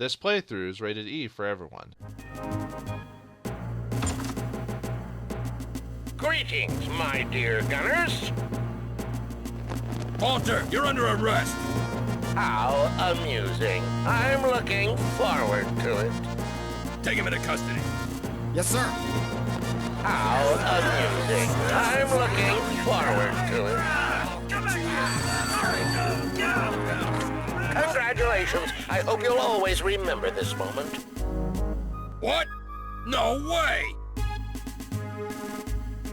This playthrough is rated E for everyone. Greetings, my dear gunners. Ventre, you're under arrest. How amusing. I'm looking forward to it. Take him into custody. Yes, sir. How amusing. I'm looking forward to it. Congratulations. I hope you'll always remember this moment. What? No way!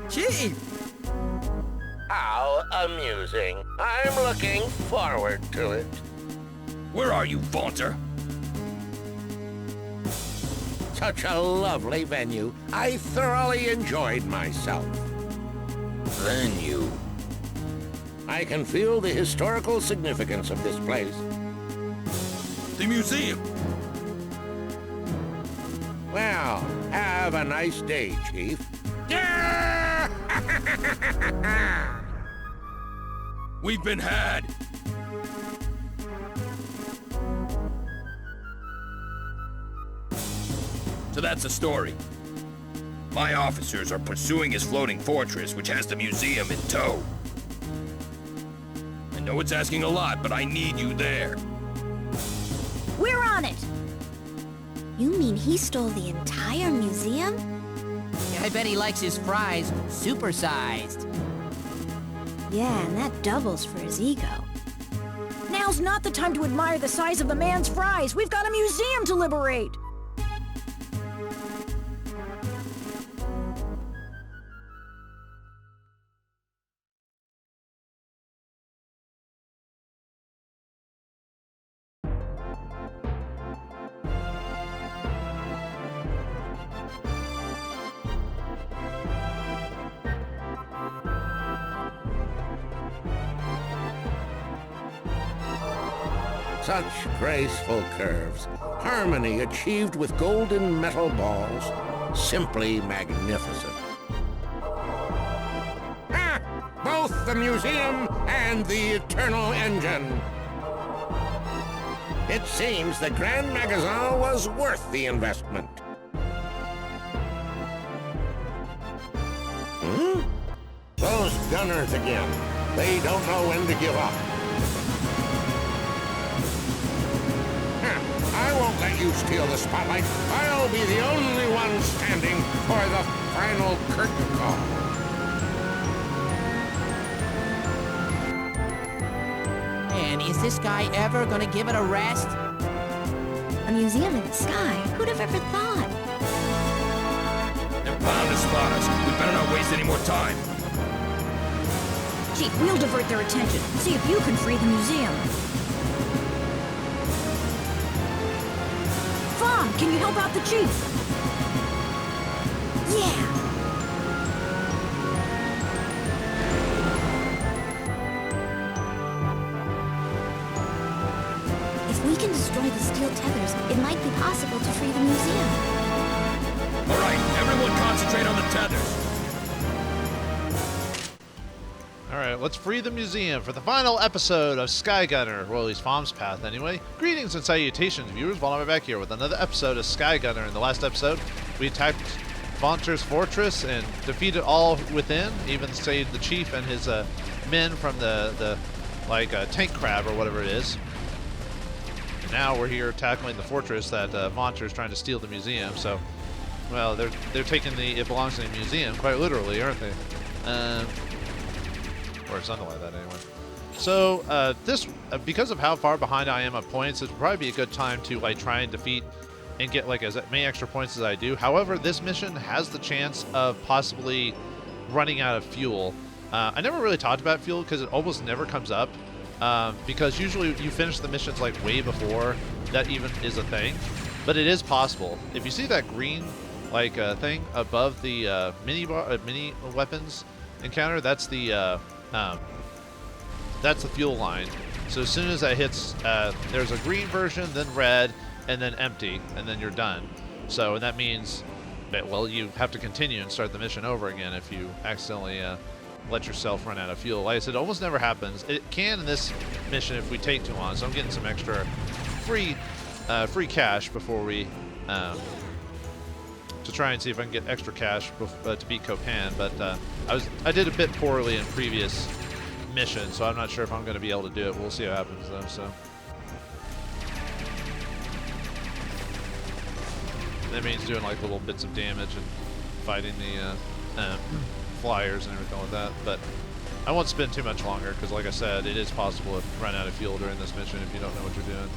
Chief! How amusing. I'm looking forward to it. Where are you, Ventre? Such a lovely venue. I thoroughly enjoyed myself. Venue. I can feel the historical significance of this place. The museum. Well, have a nice day, Chief. We've been had. So that's the story. My officers are pursuing his floating fortress, which has the museum in tow. I know it's asking a lot, but I need you there. We're on it! You mean he stole the entire museum? I bet he likes his fries supersized. Yeah, and that doubles for his ego. Now's not the time to admire the size of the man's fries. We've got a museum to liberate. Such graceful curves. Harmony achieved with golden metal balls. Simply magnificent. Ah! Both the museum and the eternal engine. It seems the Grand Magasin was worth the investment. Those gunners again. They don't know when to give up. I won't let you steal the spotlight. I'll be the only one standing for the final curtain call. And is this guy ever gonna give it a rest? A museum in the sky? Who'd have ever thought? They're bound to spot us. We better not waste any more time. Chief, we'll divert their attention. See if you can free the museum. Femme, can you help out the chief? Yeah! If we can destroy the steel tethers, it might be possible to free the museum. All right, everyone concentrate on the tethers. Alright, let's free the museum for the final episode of Skygunner, or at least Femme's Path anyway. Greetings and salutations, viewers. Vauldemare back here with another episode of Skygunner. In the last episode, we attacked Ventre's fortress and defeated all within, even saved the chief and his men from the tank crab or whatever it is. And now we're here tackling the fortress that Ventre is trying to steal the museum, so, well, they're taking it belongs to the museum, quite literally, aren't they? Or something like that anyway. So because of how far behind I am on points, it would probably be a good time to try and defeat and get as many extra points as I do. However, this mission has the chance of possibly running out of fuel. I never really talked about fuel because it almost never comes up, because usually you finish the missions way before that even is a thing. But it is possible. If you see that green thing above the mini weapons encounter, that's the fuel line. So as soon as that hits, there's a green version, then red, and then empty, and then you're done. So, and that means that, well, you have to continue and start the mission over again if you accidentally let yourself run out of fuel. Like I said, it almost never happens. It can in this mission if we take too long, so I'm getting some extra free free cash before we to try and see if I can get extra cash to beat Copan, but I did a bit poorly in previous missions, so I'm not sure if I'm going to be able to do it. We'll see what happens though. So that means doing like little bits of damage and fighting the flyers and everything like that. But I won't spend too much longer because, like I said, it is possible to run out of fuel during this mission if you don't know what you're doing.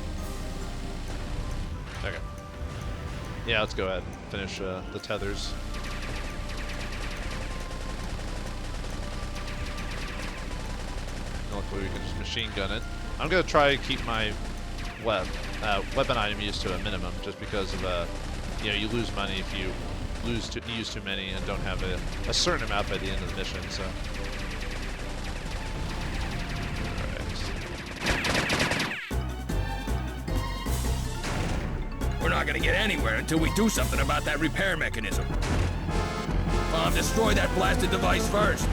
Okay. Yeah, let's go ahead and finish the tethers. Luckily, we can just machine gun it. I'm going to try to keep my weapon item use to a minimum, just because of you know, you lose money if you use too many and don't have a certain amount by the end of the mission. So. We're not gonna get anywhere until we do something about that repair mechanism. Bomb, destroy that blasted device first.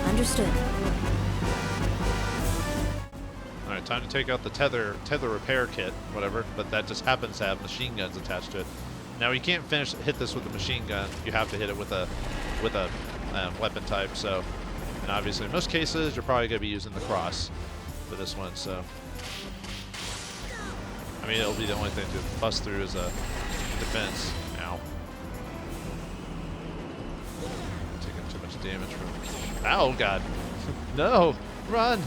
Understood. Alright, time to take out the tether repair kit, whatever, but that just happens to have machine guns attached to it. Now you can't hit this with a machine gun, you have to hit it with a weapon type, so, and obviously in most cases you're probably going to be using the cross for this one, so. I mean, it'll be the only thing to bust through as a defense. Ow. Taking too much damage from. Ow, God. No! Run!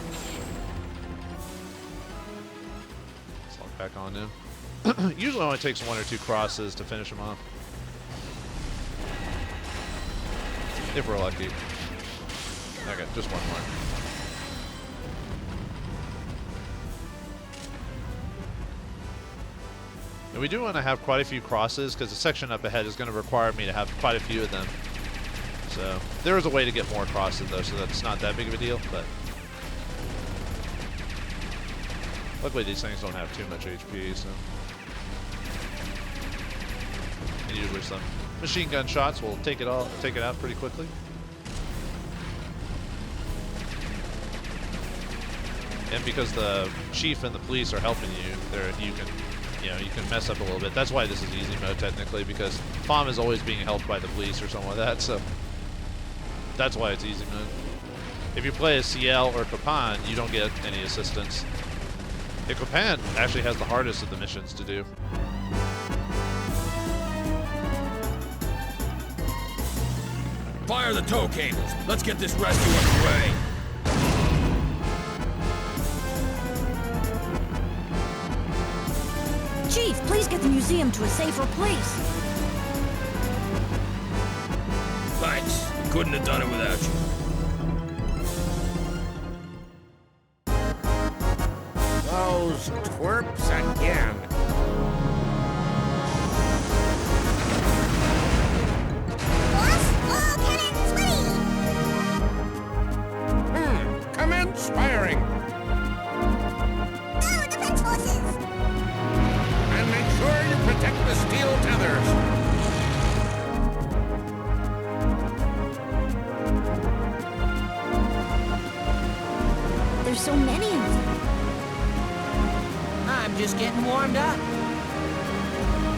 Let's lock back on him. Usually only takes 1 or 2 crosses to finish him off. If we're lucky. Okay, just one more. And we do want to have quite a few crosses because the section up ahead is going to require me to have quite a few of them. So there is a way to get more crosses though, so that's not that big of a deal. But luckily these things don't have too much HP, so and usually some machine gun shots will take it out pretty quickly. And because the chief and the police are helping you, you can mess up a little bit. That's why this is easy mode technically, because Femme is always being helped by the police or something like that, so that's why it's easy mode. If you play as CL or Copan, you don't get any assistance. Yeah, Copan actually has the hardest of the missions to do. Fire the tow cables. Let's get this rescue underway. Chief, please get the museum to a safer place. Thanks. We couldn't have done it without you. Those twerps again. Boss, all cannons ready! Commence firing. Go, defense forces! And make sure you protect the steel tethers. There's so many of them. I'm just getting warmed up.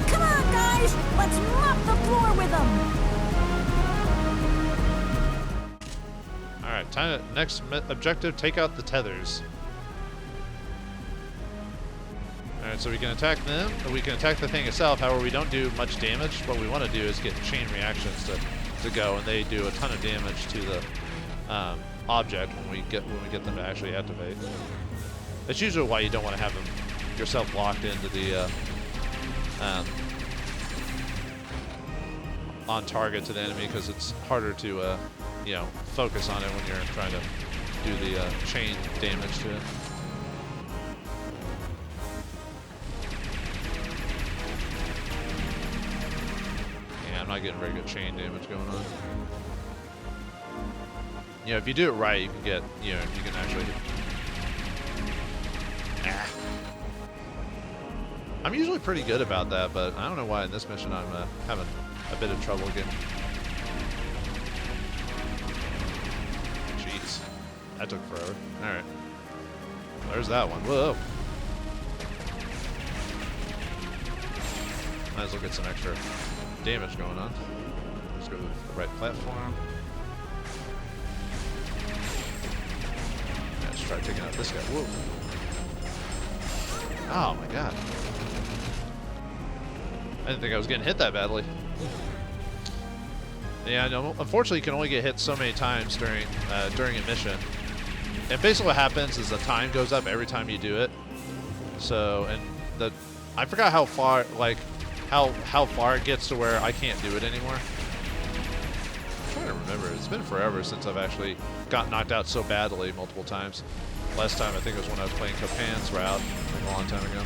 Come on, guys! Let's mop the floor with them! Alright, time to, next objective, take out the tethers. Alright, so we can attack them, or we can attack the thing itself. However, we don't do much damage. What we want to do is get chain reactions to go, and they do a ton of damage to the object when we get them to actually activate. That's usually why you don't want to have them yourself locked into the on target to the enemy, because it's harder to focus on it when you're trying to do the chain damage to it. Yeah, I'm not getting very good chain damage going on. You know, if you do it right, you can get, you can actually. I'm usually pretty good about that, but I don't know why in this mission I'm having a bit of trouble getting. Jeez, that took forever. All right, there's that one. Whoa. Might as well get some extra damage going on. Let's go to the right platform. Let's try taking out this guy. Whoa. Oh my god. I didn't think I was getting hit that badly. Yeah, no, unfortunately you can only get hit so many times during a mission. And basically what happens is the time goes up every time you do it. So, and I forgot how far, like, how far it gets to where I can't do it anymore. I'm trying to remember. It's been forever since I've actually got knocked out so badly multiple times. Last time I think it was when I was playing Kopan's route, like a long time ago.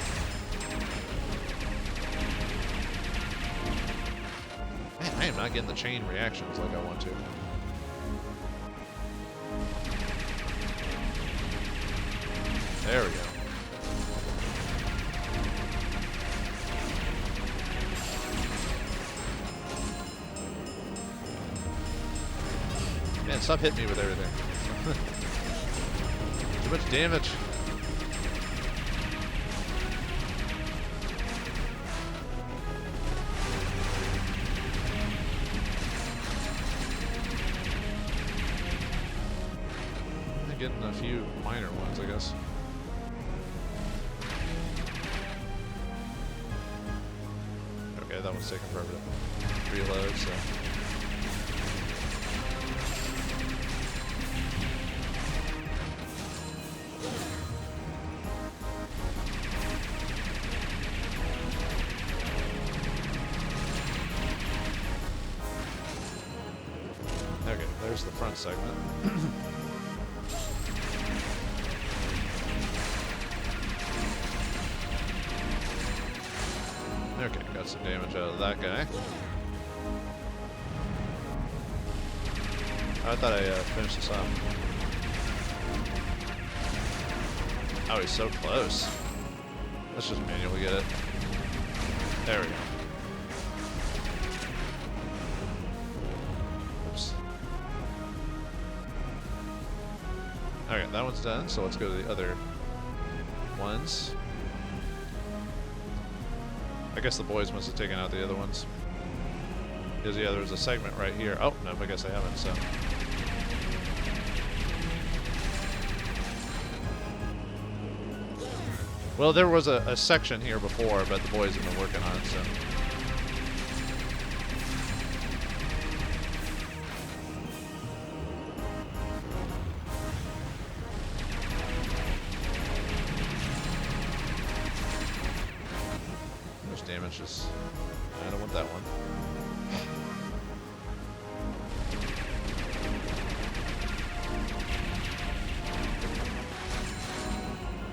Man, I am not getting the chain reactions like I want to. There we go. Man, stop hitting me with everything. Too much damage. I'm getting a few minor ones, I guess. Okay, that one's taking forever to reload, so. Okay, there's the front segment. Okay, got some damage out of that guy. I thought I finished this off. Oh, he's so close. Let's just manually get it. There we go. Oops. Okay, that one's done, so let's go to the other ones. I guess the boys must have taken out the other ones. Because, yeah, there's a segment right here. Oh, no, I guess I haven't, so. Well, there was a section here before, but the boys have been working on it, so. Damage is, I don't want that one.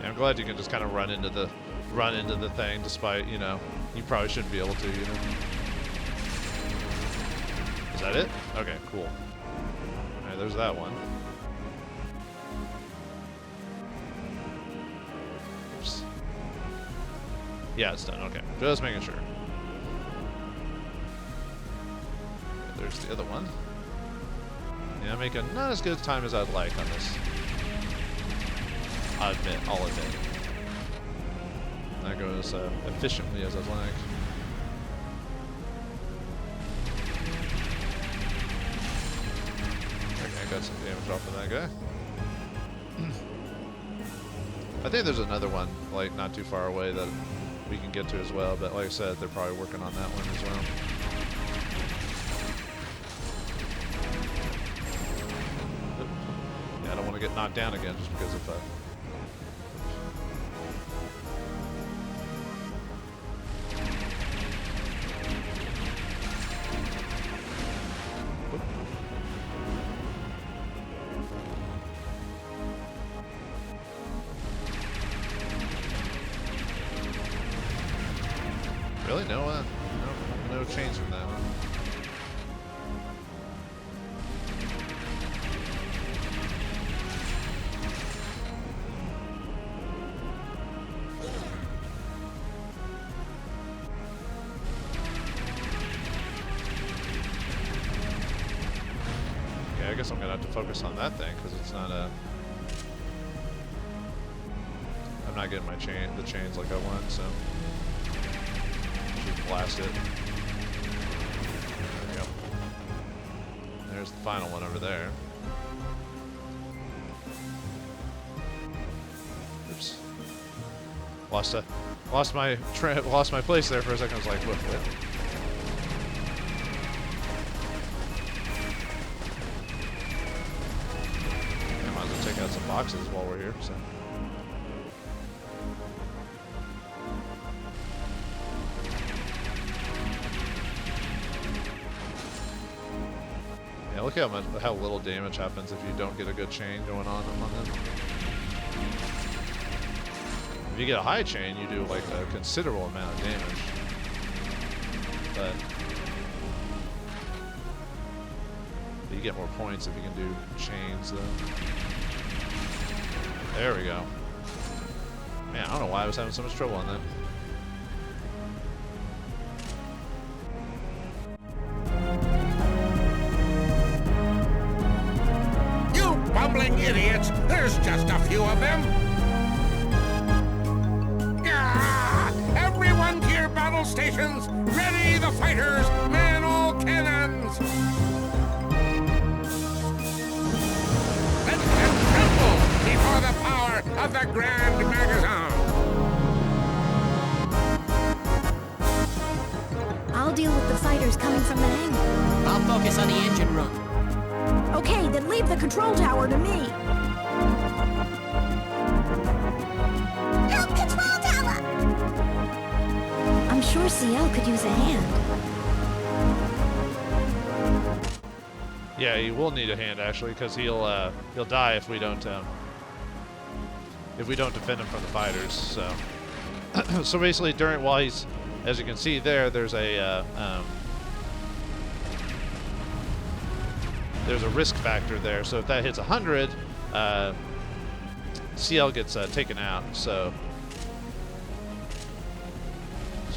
Yeah, I'm glad you can just kind of run into the thing, despite, you know, you probably shouldn't be able to, you know. Is that it? Okay, cool. Alright, there's that one. Oops. Yeah, it's done. Okay, just making sure. There's the other one. Yeah, I'm making not as good a time as I'd like on this. I'll admit. That goes efficiently as I'd like. Okay, I got some damage off of that guy. I think there's another one, like, not too far away that we can get to as well, but like I said, they're probably working on that one as well. Yeah, I don't want to get knocked down again just because of that. Really? No change from that one. Okay, I guess I'm gonna have to focus on that thing because it's not a. I'm not getting the chains like I want, so. blast it. There we go. There's the final one over there. Oops. Lost my place there for a second. I was like, what? I might as well take out some boxes while we're here. So. Yeah, look how little damage happens if you don't get a good chain going on them. If you get a high chain, you do like a considerable amount of damage. But you get more points if you can do chains, though. There we go. Man, I don't know why I was having so much trouble on that. You bumbling idiots! There's just a few of them! Everyone to your battle stations! Ready the fighters! Man all cannons! Let them tremble before the power of the Grand Magazine! I'll deal with the fighters coming from the hangar. I'll focus on the engine room. Okay, then leave the control tower to me. Help control tower! I'm sure CL could use a hand. Yeah, he will need a hand actually, because he'll die if we don't defend him from the fighters. So, so basically, while he's, as you can see there's a risk factor there. So if that hits 100, CL gets taken out. So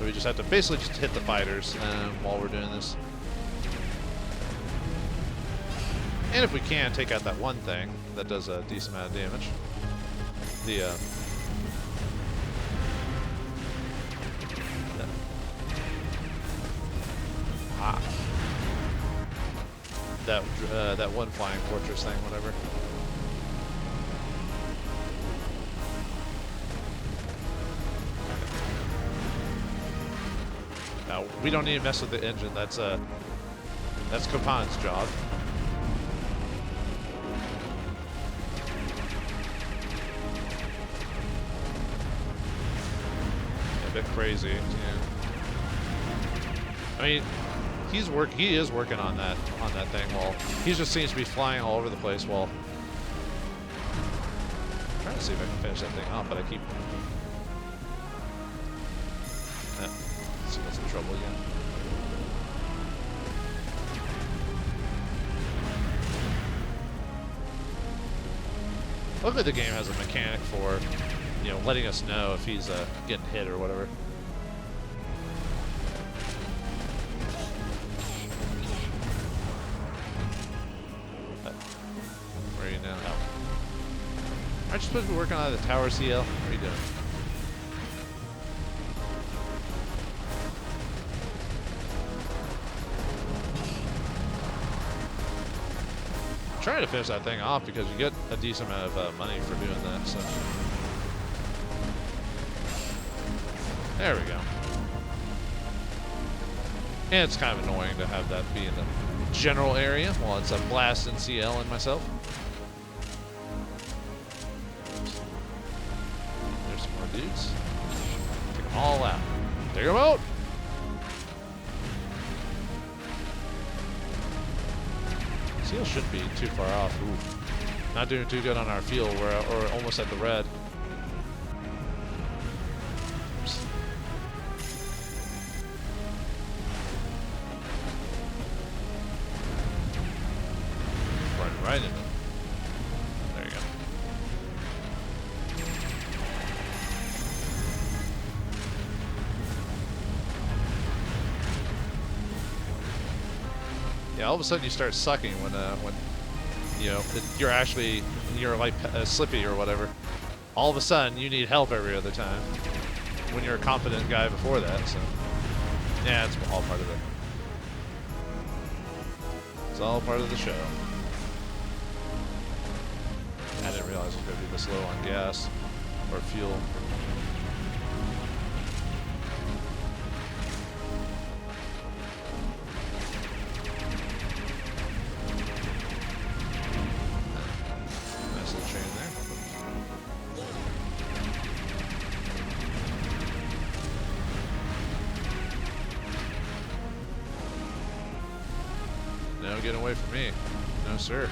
we just have to basically just hit the fighters while we're doing this. And if we can, take out that one thing that does a decent amount of damage. That one flying fortress thing, whatever. Now we don't need to mess with the engine. That's Kotani's job. A bit crazy, yeah. I mean, he is working on that thing. Well, he just seems to be flying all over the place. Well, I'm trying to see if I can finish that thing off, but I keep. Let's see what's the trouble again. Luckily, the game has a mechanic for, letting us know if he's getting hit or whatever. Where are you now? Oh. Aren't you supposed to be working on the tower, CL? What are you doing? I'm trying to finish that thing off because you get a decent amount of money for doing that. So there we go. And it's kind of annoying to have that be in the general area while it's a blast in CL and myself. There's some more dudes. Take them all out. Take them out! CL shouldn't be too far off. Ooh. Not doing too good on our fuel. We're almost at the red. Oops. Right in it. There you go. Yeah, all of a sudden you start sucking when you're like slippy or whatever. All of a sudden you need help every other time when you're a competent guy before that. So Yeah, it's all part of it. It's all part of the show. I didn't realize it was going to be this low on gas or fuel. Nice little chain there. No getting away from me. No, sir.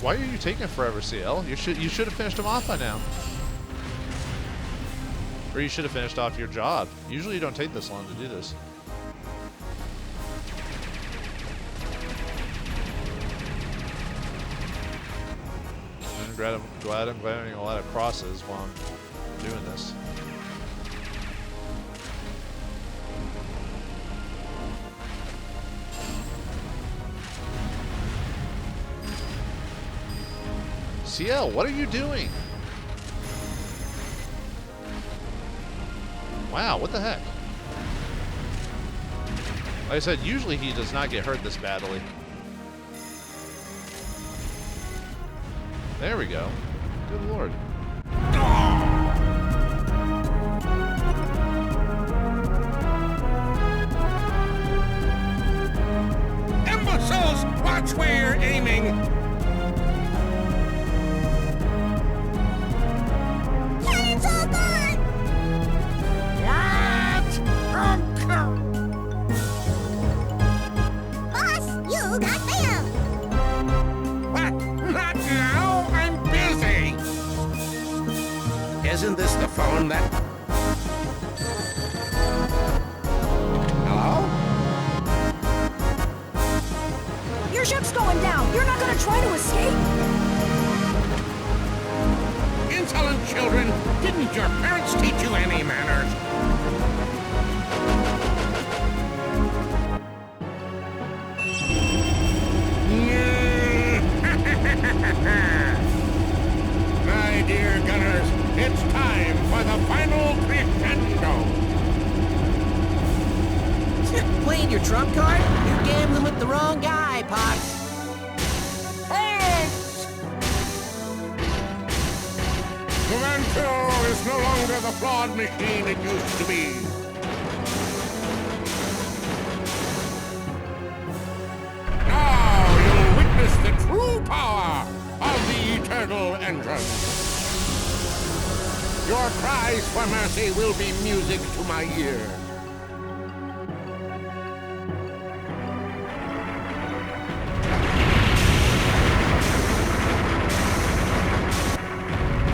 Why are you taking forever, CL? You should have finished him off by now. Or you should have finished off your job. Usually you don't take this long to do this. I'm glad I'm getting a lot of crosses while I'm doing this. CL, what are you doing? Wow, what the heck? Like I said, usually he does not get hurt this badly. There we go. Good lord. Imbeciles, watch where you're aiming! Cannons all gone! Boss, you got failed! What? Not now! I'm busy! Isn't this the phone that... Hello? Your ship's going down. You're not gonna try to escape? Insolent children! Didn't your parents teach you any manners? My dear gunners, it's time for the final crescendo! Playing your trump card? You're gambling with the wrong guy, Pox. Halt! The Ventre is no longer the flawed machine it used to be. Now you'll witness the true power of the eternal engine. Your cries for mercy will be music to my ear.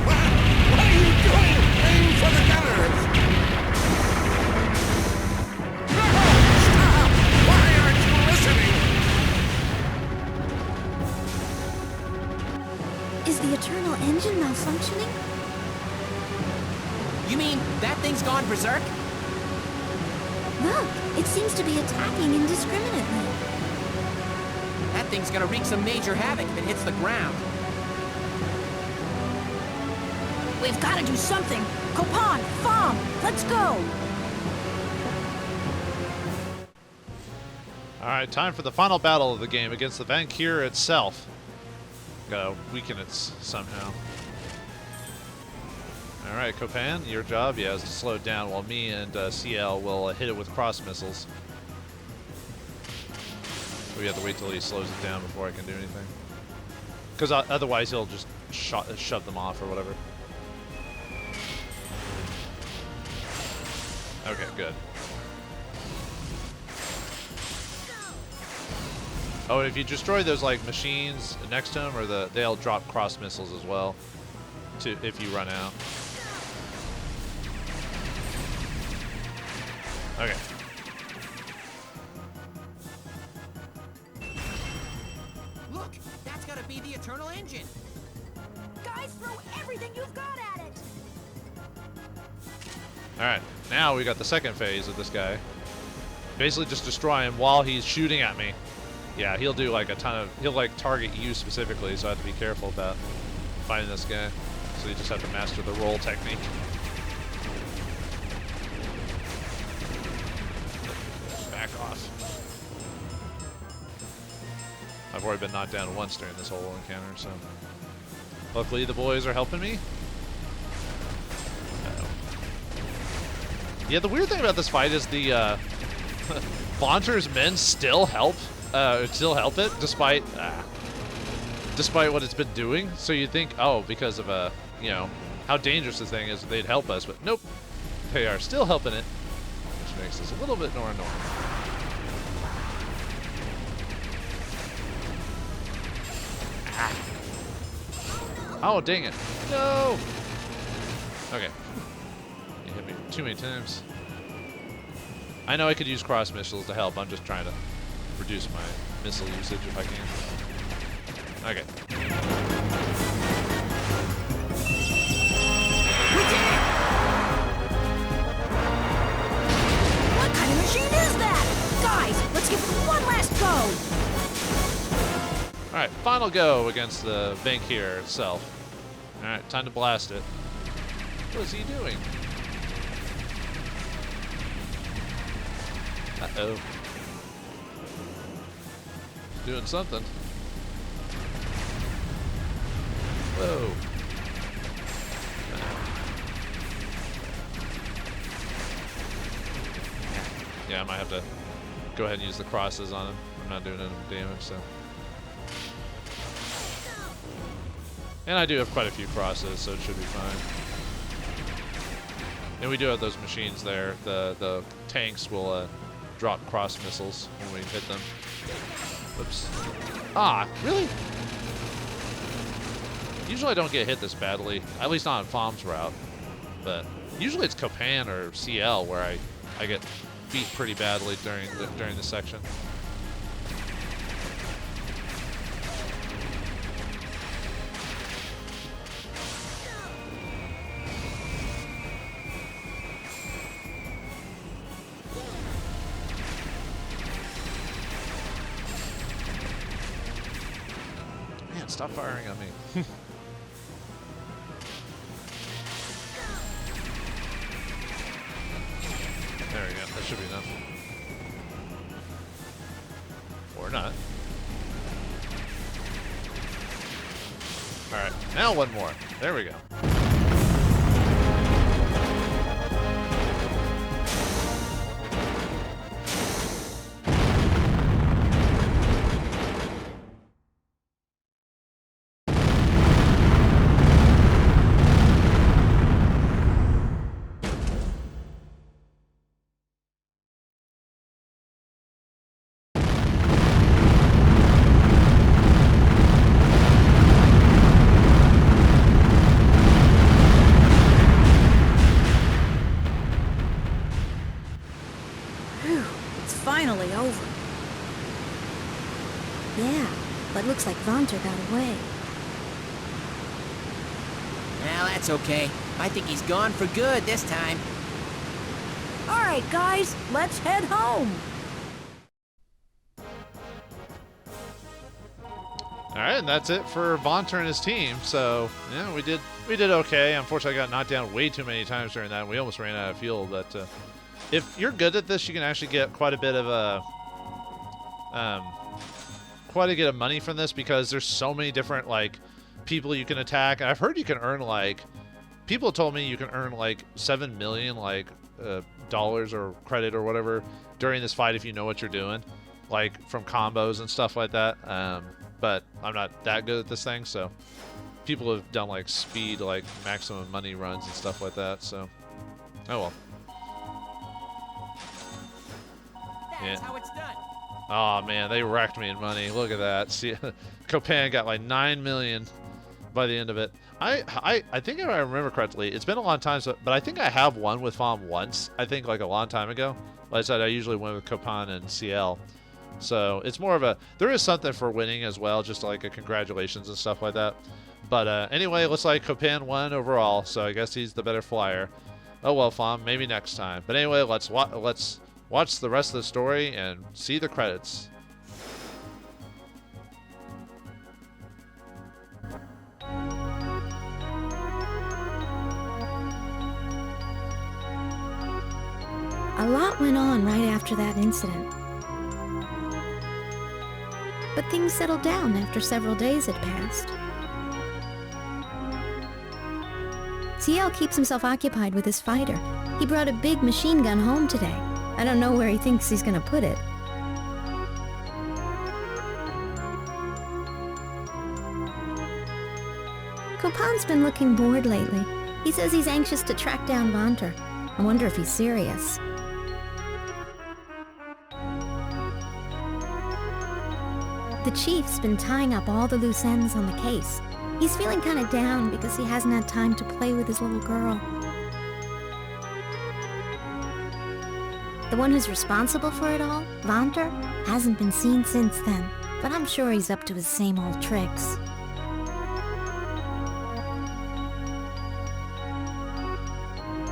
What are you doing? Aim for the gunners! No! Stop! Why aren't you listening? Is the Eternal Engine malfunctioning? You mean that thing's gone berserk? Look, it seems to be attacking indiscriminately. That thing's gonna wreak some major havoc if it hits the ground. We've got to do something. Copan, Femme, let's go. Alright, time for the final battle of the game against the Ventre itself. Gotta weaken it somehow. Alright, Copan, your job, is to slow it down while me and CL will hit it with cross missiles. We have to wait till he slows it down before I can do anything. Because otherwise he'll just shove them off or whatever. Okay, good. Oh, and if you destroy those like machines next to them, or they'll drop cross missiles as well, if you run out. Okay. Look, that's gotta be the Eternal Engine. Guys, throw everything you've got at it. Alright, now we got the second phase of this guy. Basically just destroy him while he's shooting at me. Yeah, he'll do like a ton of... He'll like target you specifically, so I have to be careful about fighting this guy. So you just have to master the roll technique. Back off. I've already been knocked down once during this whole encounter, so... Luckily the boys are helping me. Yeah, the weird thing about this fight is the Ventre's men still help it despite what it's been doing. So you think, oh, because of you know, how dangerous the thing is, they'd help us, but nope, they are still helping it, which makes this a little bit more annoying. Ah. Oh, dang it! No. Okay. You hit me too many times. I know I could use cross missiles to help. I'm just trying to reduce my missile usage if I can. Okay. We did it! What kind of machine is that? Guys, let's give it one last go! Alright, final go against the Ventre itself. Alright, time to blast it. What is he doing? Uh-oh. Doing something. Whoa. Yeah, I might have to go ahead and use the crosses on him. I'm not doing any damage, so. And I do have quite a few crosses, so it should be fine. And we do have those machines there. The tanks will drop cross missiles when we hit them. Whoops. Ah, really? Usually I don't get hit this badly, at least not on Femme's route. But usually it's Copan or CL where I get beat pretty badly during this section. Stop firing on me. There we go. That should be enough. Or not. Alright, now one more. There we go. Finally over. Yeah, but looks like Ventre got away. Well, that's okay. I think he's gone for good this time. Alright, guys, let's head home. Alright, and that's it for Ventre and his team. So, yeah, we did okay. Unfortunately, I got knocked down way too many times during that, and we almost ran out of fuel, but if you're good at this, you can actually get quite a bit of money from this because there's so many different like people you can attack. And I've heard you can earn like people told me you can earn like 7 million like dollars or credit or whatever during this fight if you know what you're doing, like from combos and stuff like that. But I'm not that good at this thing, so people have done like speed like maximum money runs and stuff like that. So oh well. That's how it's done. Oh man, they wrecked me in money. Look at that. See, Copan got like 9 million by the end of it. I think if I remember correctly, it's been a long time, but I think I have won with Femme once. I think like a long time ago. Like I said, I usually win with Copan and CL. So it's more of a, there is something for winning as well, just like a congratulations and stuff like that. But anyway, it looks like Copan won overall, so I guess he's the better flyer. Oh well, Femme, maybe next time. But anyway, let's watch the rest of the story and see the credits. A lot went on right after that incident. But things settled down after several days had passed. CL keeps himself occupied with his fighter. He brought a big machine gun home today. I don't know where he thinks he's gonna put it. Copan's been looking bored lately. He says he's anxious to track down Ventre. I wonder if he's serious. The chief's been tying up all the loose ends on the case. He's feeling kind of down because he hasn't had time to play with his little girl. The one who's responsible for it all, Ventre, hasn't been seen since then, but I'm sure he's up to his same old tricks.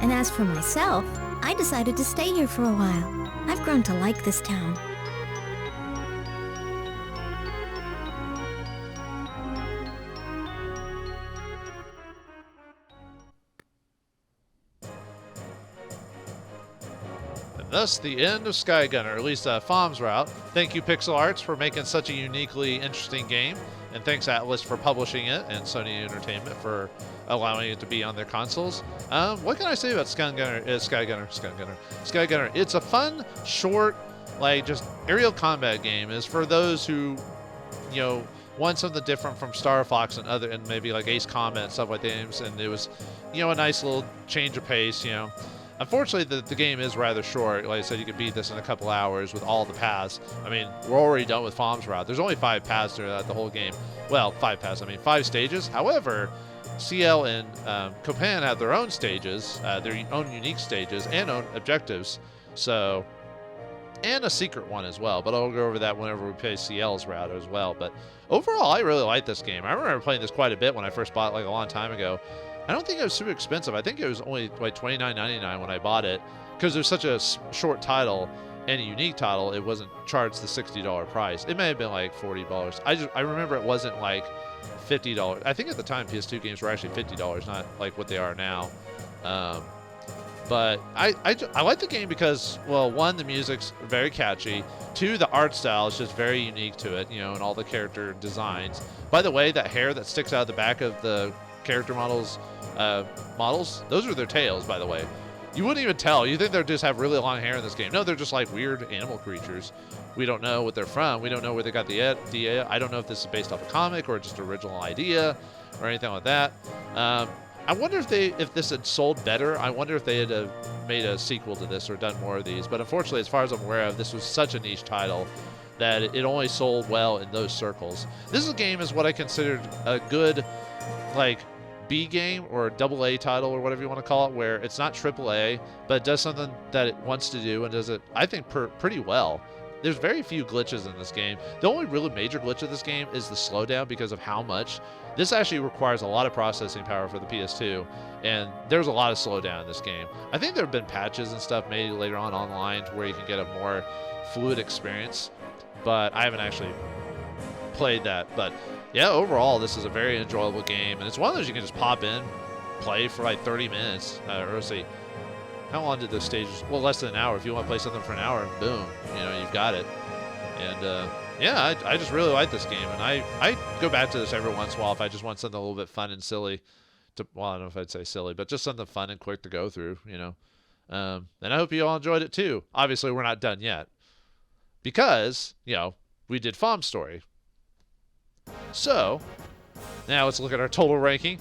And as for myself, I decided to stay here for a while. I've grown to like this town. Thus, the end of Skygunner, at least Femme's route. Thank you, PixelArts, for making such a uniquely interesting game, and thanks Atlus for publishing it, and Sony Entertainment for allowing it to be on their consoles. What can I say about Skygunner? Skygunner. It's a fun, short, like just aerial combat game. Is for those who, you know, want something different from Star Fox and maybe like Ace Combat and stuff like that games, and it was, you know, a nice little change of pace, you know. Unfortunately, the game is rather short. Like I said, you could beat this in a couple hours with all the paths. I mean, we're already done with Femme's route. There's only 5 paths throughout the whole game. Well, 5 paths. I mean, 5 stages. However, CL and Copan have their own stages, their own unique stages, and own objectives. So, and a secret one as well. But I'll go over that whenever we play CL's route as well. But overall, I really like this game. I remember playing this quite a bit when I first bought it, like a long time ago. I don't think it was super expensive. I think it was only like $29.99 when I bought it, because it was such a short title and a unique title. It wasn't charged the $60 price. It may have been like $40. I remember it wasn't like $50. I think at the time PS2 games were actually $50, not like what they are now. But I like the game because, well, 1, the music's very catchy. 2, the art style is just very unique to it, you know, and all the character designs. By the way, that hair that sticks out the back of the character models, those are their tails, by the way. You wouldn't even tell. You think they just have really long hair in this game. No, they're just like weird animal creatures. We don't know what they're from. We don't know where they got the idea. I don't know if this is based off a comic or just an original idea or anything like that. I wonder if this had sold better. I wonder if they had made a sequel to this or done more of these. But unfortunately, as far as I'm aware of, this was such a niche title that it only sold well in those circles. This game is what I considered a good, like, B game or a AA title or whatever you want to call it, where it's not AAA, but it does something that it wants to do and does it, I think, pretty well. There's very few glitches in this game. The only really major glitch of this game is the slowdown because of how much. This actually requires a lot of processing power for the PS2, and there's a lot of slowdown in this game. I think there have been patches and stuff made later on online where you can get a more fluid experience, but I haven't actually played that. But yeah, overall, this is a very enjoyable game, and it's one of those you can just pop in, play for like 30 minutes, or let's see, how long did this stage? Well, less than an hour. If you want to play something for an hour, boom, you know, you've got it. And yeah, I just really like this game, and I go back to this every once in a while if I just want something a little bit fun and silly. Well, I don't know if I'd say silly, but just something fun and quick to go through, you know. And I hope you all enjoyed it too. Obviously, we're not done yet, because, you know, we did Femme's story. So, now let's look at our total ranking.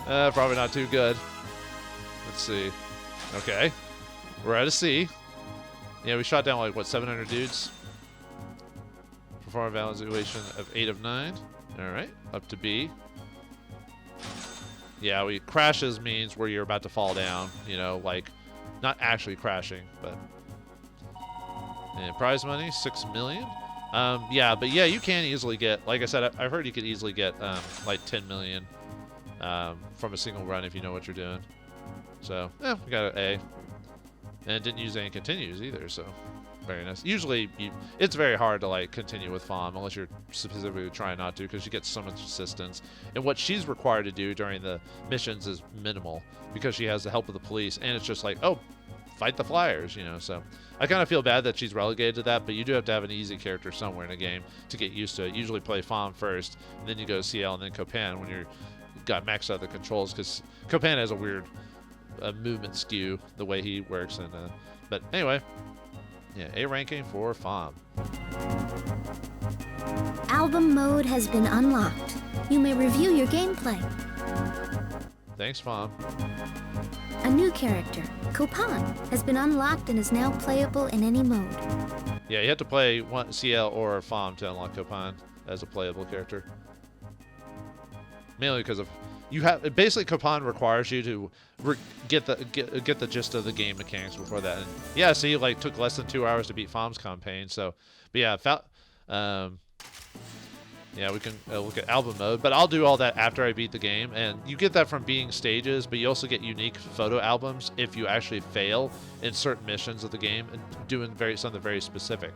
Probably not too good. Let's see. Okay. We're at a C. Yeah, we shot down like, what, 700 dudes? Perform evaluation of 8 of 9. Alright, up to B. Yeah, crashes means where you're about to fall down. You know, like, not actually crashing, but... And prize money, 6 million. Yeah, but yeah, you can easily get, like I said, I've heard you could easily get like 10 million from a single run if you know what you're doing. So, yeah, we got an A. And it didn't use any continues either, so very nice. Usually, it's very hard to like continue with Femme unless you're specifically trying not to, because you get so much assistance. And what she's required to do during the missions is minimal because she has the help of the police, and it's just like, oh, fight the flyers, you know. So I kind of feel bad that she's relegated to that, but you do have to have an easy character somewhere in a game to get used to it. Usually play Femme first, and then you go to CL and then Copan when you're got maxed out the controls, because Copan has a weird movement skew the way he works. And but anyway, yeah, A ranking for Femme. Album mode has been unlocked. You may review your gameplay. Thanks, Femme. A new character, Kopan, has been unlocked and is now playable in any mode. Yeah, you have to play one CL or Femme to unlock Copan as a playable character. Mainly because of basically Copan requires you to get the gist of the game mechanics before that. And yeah, see, like took less than 2 hours to beat Femme's campaign. So, but yeah, yeah, we can look at album mode, but I'll do all that after I beat the game. And you get that from being stages, but you also get unique photo albums if you actually fail in certain missions of the game and doing something very specific.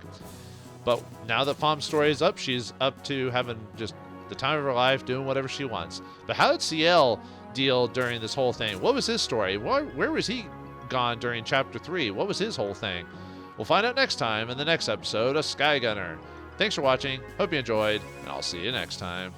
But now that Femme's story is up, she's up to having just the time of her life, doing whatever she wants. But how did CL deal during this whole thing? What was his story? Where was he gone during Chapter 3? What was his whole thing? We'll find out next time in the next episode of Skygunner. Thanks for watching, hope you enjoyed, and I'll see you next time.